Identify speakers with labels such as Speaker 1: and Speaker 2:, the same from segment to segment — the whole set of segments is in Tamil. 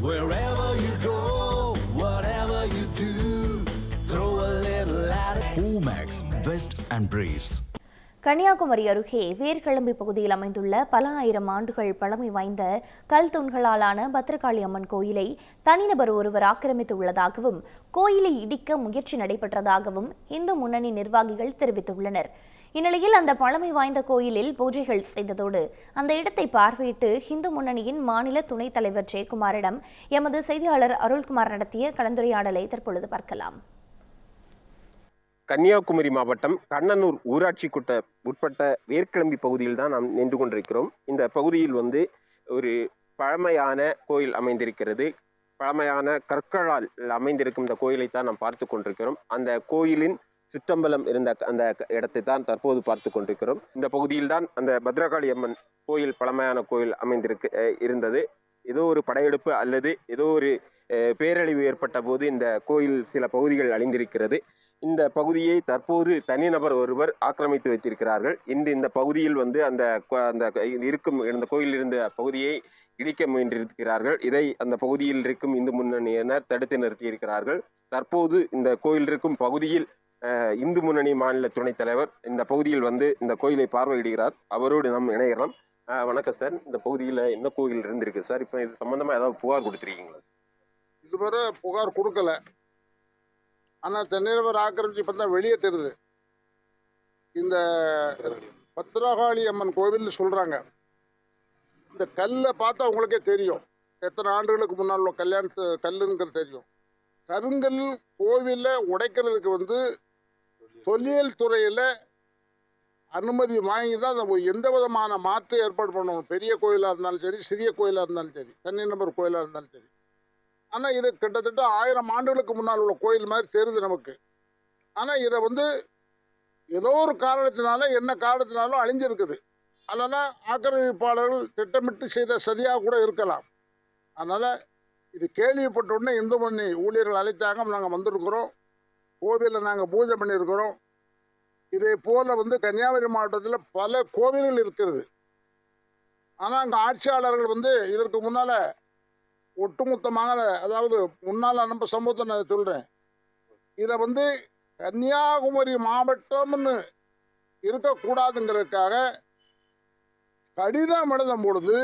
Speaker 1: Wherever you go, whatever you do, throw a little at it. Omax, Vest and Briefs.
Speaker 2: Kanyakumari அருகே வேர்கிளம்பி பகுதியில் அமைந்துள்ள பல ஆயிரம் ஆண்டுகள் பழமை வாய்ந்த கல் தூண்களாலான பத்ரகாளி அம்மன் கோயிலை தனிநபர் ஒருவர் ஆக்கிரமித்துள்ளதாகவும் கோயிலை இடிக்க முயற்சி நடைபெற்றதாகவும் இந்து முன்னணி நிர்வாகிகள் தெரிவித்துள்ளனர். இந்நிலையில் அந்த பழமை வாய்ந்த கோயிலில் பூஜைகள் செய்ததோடு அந்த இடத்தை பார்வையிட்டு இந்து முன்னணியின் மாநில துணைத் தலைவர் ஜெயக்குமாரிடம் எமது செய்தியாளர் அருள்குமார் நடத்திய கலந்துரையாடலை தற்பொழுது பார்க்கலாம்.
Speaker 3: கன்னியாகுமரி மாவட்டம் கண்ணனூர் ஊராட்சிக்குட்ட உட்பட்ட வேர்கிளம்பி பகுதியில் தான் நாம் நின்று கொண்டிருக்கிறோம். இந்த பகுதியில் ஒரு பழமையான கோயில் அமைந்திருக்கிறது. பழமையான கற்களால் அமைந்திருக்கும் இந்த கோயிலை தான் நாம் பார்த்து கொண்டிருக்கிறோம். அந்த கோயிலின் சிற்றம்பலம் இருந்த அந்த இடத்தை தான் தற்போது பார்த்து கொண்டிருக்கிறோம். இந்த பகுதியில் தான் அந்த பத்ரகாளி அம்மன் கோயில் பழமையான கோயில் இருந்தது. ஏதோ ஒரு படையெடுப்பு அல்லது ஏதோ ஒரு பேரழிவு ஏற்பட்ட போது இந்த கோயில் சில பகுதிகள் அழிந்திருக்கிறது. இந்த பகுதியை தற்போது தனிநபர் ஒருவர் ஆக்கிரமித்து வைத்திருக்கிறார்கள். இன்று இந்த பகுதியில் இந்த கோயில் இருந்த பகுதியை இடிக்க முயன்றிருக்கிறார்கள். இதை அந்த பகுதியில் இருக்கும் இந்து முன்னணியினர் தடுத்து நிறுத்தியிருக்கிறார்கள். தற்போது இந்த கோயில் இருக்கும் பகுதியில் இந்து முன்னணி மாநில துணைத் தலைவர் இந்த பகுதியில் இந்த கோயிலை பார்வையிடுகிறார். அவரோடு நாம் இணைகிறோம். வணக்கம் சார். இந்த பகுதியில் என்ன கோயில் இருந்திருக்கு சார்? இப்போ இது சம்பந்தமா ஏதாவது புகார் கொடுத்துருக்கீங்களா?
Speaker 4: இதுவரை புகார் கொடுக்கல. ஆனால் தனிநபர் ஆக்கிரமிச்சு இப்போ தான் வெளியே தெரியுது. இந்த பத்ரகாளி அம்மன் கோவில்னு சொல்கிறாங்க. இந்த கல்லை பார்த்தா உங்களுக்கே தெரியும் எத்தனை ஆண்டுகளுக்கு முன்னால் உள்ள கல்லுங்கிறது தெரியும். கருங்கல் கோவிலில் உடைக்கிறதுக்கு தொல்லியல் துறையில் அனுமதி வாங்கி தான் எந்த விதமான மாற்று ஏற்பாடு பண்ணணும். பெரிய கோயிலாக இருந்தாலும் சரி, சிறிய கோயிலாக இருந்தாலும் சரி, தனிநபர் கோயிலாக இருந்தாலும் சரி. ஆனால் இது கிட்டத்தட்ட 1000 ஆண்டுகளுக்கு முன்னால் உள்ள கோயில் மாதிரி தெரியுது நமக்கு. ஆனால் இதை ஏதோ ஒரு காரணத்தினால என்ன காரணத்தினாலும் அழிஞ்சிருக்குது. அதனால் ஆக்கிரமிப்பாளர்கள் திட்டமிட்டு செய்த சதியாக கூட இருக்கலாம். அதனால் இது கேள்விப்பட்ட உடனே இந்து முன்னணி ஊழியர்கள் அழைத்தாங்க. நாங்கள் வந்திருக்கிறோம். கோவிலில் நாங்கள் பூஜை பண்ணியிருக்கிறோம். இதே போல் கன்னியாகுமரி மாவட்டத்தில் பல கோவில்கள் இருக்கிறது. ஆனால் அங்கே ஆட்சியாளர்கள் இதற்கு முன்னால் ஒட்டுமொத்தமாக, அதாவது முன்னால் நம்ம சமூகத்தை நான் சொல்கிறேன், இதை கன்னியாகுமரி மாவட்டம்னு இருக்கக்கூடாதுங்கிறதுக்காக கடிதம் எழுதும் பொழுது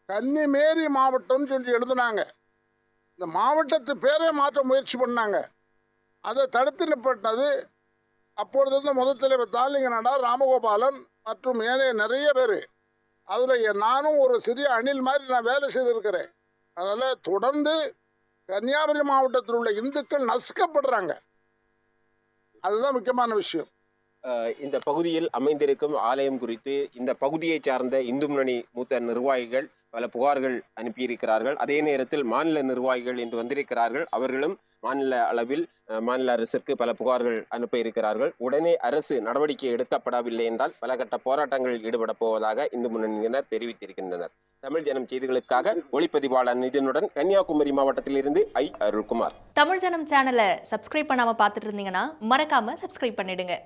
Speaker 4: கன்னிமேரி மாவட்டம்னு சொல்லி எழுதுனாங்க. இந்த மாவட்டத்து பேரே மாற்ற முயற்சி பண்ணாங்க. அதை தடுத்து நிப்பட்டது அப்பொழுது முதல் தலைவர் தாலிங்க நாடார், ராமகோபாலன் மற்றும் ஏனைய நிறைய பேர். அதில் நானும் ஒரு சிறிய அணில் மாதிரி நான் வேலை செய்திருக்கிறேன். அதனால் தொடர்ந்து கன்னியாகுமரி மாவட்டத்தில் உள்ள இந்துக்கள் நசுக்கப்படுறாங்க. அதுதான் முக்கியமான விஷயம்.
Speaker 3: இந்த பகுதியில் அமைந்திருக்கும் ஆலயம் குறித்து இந்த பகுதியை சார்ந்த இந்து முன்னணி மூத்த நிர்வாகிகள் பல புகார்கள் அனுப்பியிருக்கிறார்கள். அதே நேரத்தில் மாநில நிர்வாகிகள் இன்று வந்திருக்கிறார்கள். அவர்களும் மாநில அளவில் மாநில அரசுக்கு பல புகார்கள் அனுப்ப இருக்கிறார்கள். உடனே அரசு நடவடிக்கை எடுக்கப்படவில்லை என்றால் பல கட்ட போராட்டங்களில் ஈடுபட போவதாக இந்து முன்னணியினர் தெரிவித்திருக்கின்றனர். தமிழ் ஜனம் செய்திகளுக்காக ஒளிப்பதிவாளர் நிதினுடன் கன்னியாகுமரி மாவட்டத்தில் இருந்து அருள்குமார்.
Speaker 2: தமிழ் ஜனம் சேனலை சப்ஸ்கிரைப் பண்ணாம பார்த்துட்டு இருந்தீங்கன்னா மறக்காம சப்ஸ்கிரைப் பண்ணிடுங்க.